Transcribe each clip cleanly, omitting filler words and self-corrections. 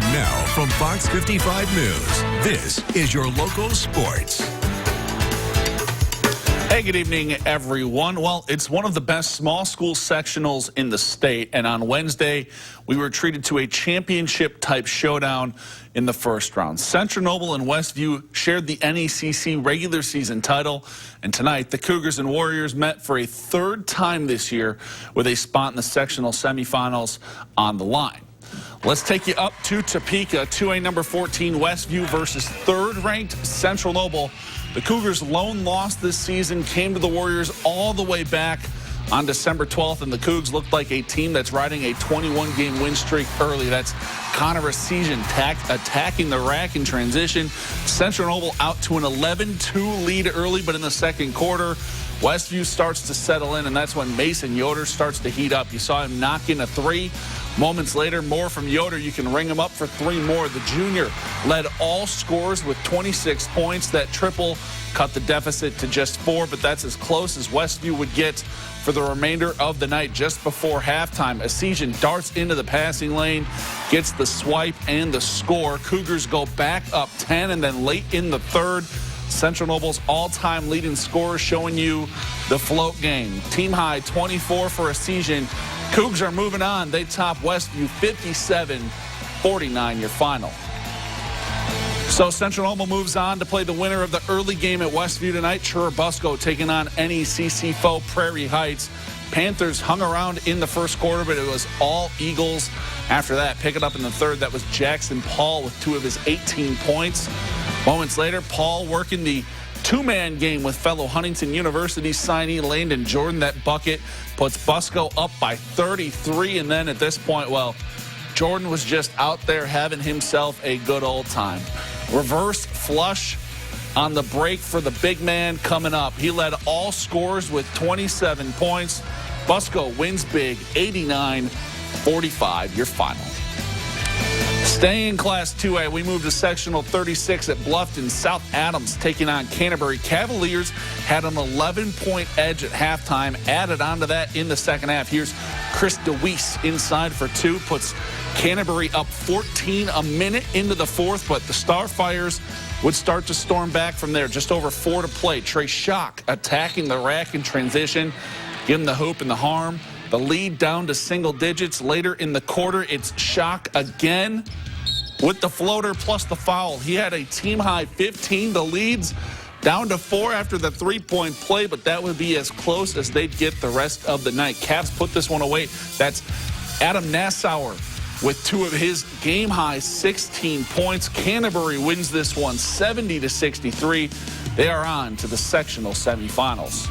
And now from Fox 55 News, this is your local sports. Hey, good evening, everyone. Well, it's one of the best small school sectionals in the state, and on Wednesday, we were treated to a championship-type showdown in the first round. Central Noble and Westview shared the NECC regular season title, and tonight, the Cougars and Warriors met for a third time this year with a spot in the sectional semifinals on the line. Let's take you up to Topeka, 2A number 14 Westview versus third-ranked Central Noble. The Cougars' lone loss this season came to the Warriors all the way back on December 12th, and the Cougs looked like a team that's riding a 21-game win streak early. That's Connor Recision attacking the rack in transition. Central Noble out to an 11-2 lead early, but in the second quarter, Westview starts to settle in, and that's when Mason Yoder starts to heat up. You saw him knock in a three. Moments later, more from Yoder. You can ring him up for three more. The junior led all scores with 26 points. That triple cut the deficit to just 4, but that's as close as Westview would get for the remainder of the night. Just before halftime, Asian darts into the passing lane, gets the swipe and the score. Cougars go back up 10, and then late in the third, Central Noble's all-time leading scorer showing you the float game. Team high 24 for Asian. Cougs are moving on. They top Westview 57-49, your final. So Central Noble moves on to play the winner of the early game at Westview tonight. Busco taking on NECC foe Prairie Heights. Panthers hung around in the first quarter, but it was all Eagles. After that, pick it up in the third. That was Jackson Paul with 2 of his 18 points. Moments later, Paul working the two-man game with fellow Huntington University signee Landon Jordan. That bucket puts Busco up by 33, and then at this point, well, Jordan was just out there having himself a good old time. Reverse flush on the break for the big man coming up. He led all scores with 27 points. Busco wins big, 89-45, your final. Staying in Class 2A, we move to Sectional 36 at Bluffton. South Adams taking on Canterbury. Cavaliers had an 11-point edge at halftime. Added on to that in the second half. Here's Chris DeWeese inside for 2. Puts Canterbury up 14 a minute into the fourth, but the Starfires would start to storm back from there. Just over 4 to play. Trey Schock attacking the rack in transition. Give him the hoop and the harm. The lead down to single digits. Later in the quarter, it's Schock again with the floater plus the foul. He had a team-high 15. The lead's down to 4 after the three-point play, but that would be as close as they'd get the rest of the night. Cavs put this one away. That's Adam Nassauer with 2 of his game-high 16 points. Canterbury wins this one 70-63. They are on to the sectional semifinals.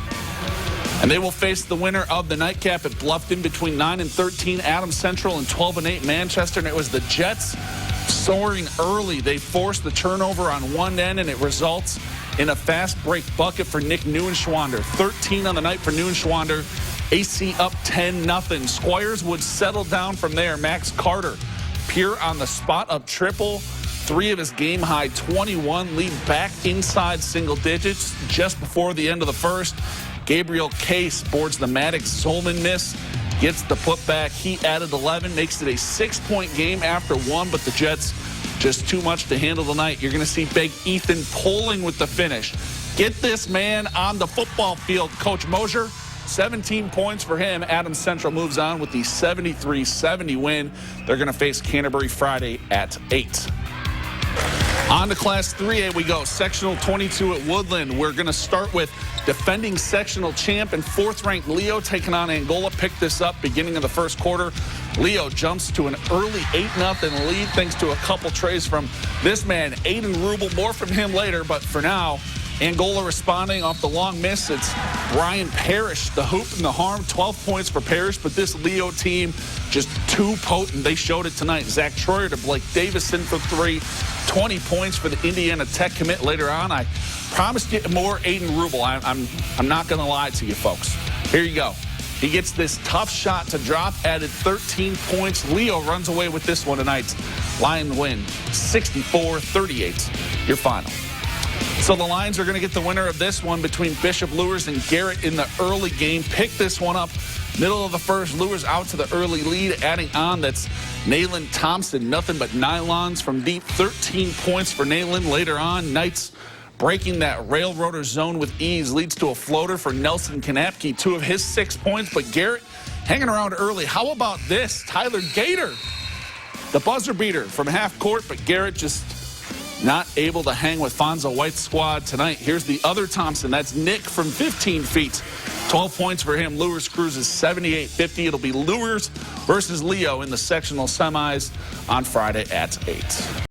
And they will face the winner of the nightcap at Bluffton between 9-13 Adams Central and 12-8 Manchester. And it was the Jets soaring early. They forced the turnover on one end, and it results in a fast break bucket for Nick Neuenschwander. 13 on the night for Neuenschwander. AC up 10-0. Squires would settle down from there. Max Carter, pure on the spot up triple. 3 of his game-high 21. Lead back inside single digits just before the end of the first. Gabriel Case boards the Maddox Zolman miss, gets the putback. He added 11, makes it a 6-point game after 1, but the Jets just too much to handle tonight. You're going to see big Ethan Poling with the finish. Get this man on the football field, Coach Mosier. 17 points for him. Adams Central moves on with the 73-70 win. They're going to face Canterbury Friday at 8. On to Class 3A we go. Sectional 22 at Woodland. We're going to start with defending sectional champ and 4th-ranked Leo taking on Angola. Picked this up beginning of the first quarter. Leo jumps to an early 8-0 lead thanks to a couple trays from this man, Aiden Rubel. More from him later, but for now, Angola responding off the long miss. It's Brian Parrish, the hoop and the harm. 12 points for Parrish, but this Leo team just too potent. They showed it tonight. Zach Troyer to Blake Davison for 3. 20 points for the Indiana Tech commit later on. I promised you more Aiden Rubel. I'm not going to lie to you folks. Here you go. He gets this tough shot to drop, added 13 points. Leo runs away with this one tonight. Lions win 64-38, your final. So the Lions are going to get the winner of this one between Bishop Lures and Garrett in the early game. Pick this one up Middle of the first, Lures out to the early lead. Adding on, that's Nayland Thompson. Nothing but nylons from deep. 13 points for Nayland. Later on, Knights breaking that railroader zone with ease. Leads to a floater for Nelson Kanapke. 2 of his 6 points, but Garrett hanging around early. How about this? Tyler Gator, the buzzer beater from half court, but Garrett just not able to hang with Fonzo White's squad tonight. Here's the other Thompson. That's Nick from 15 feet. 12 points for him. Lures cruises 78-50. It'll be Lures versus Leo in the sectional semis on Friday at 8.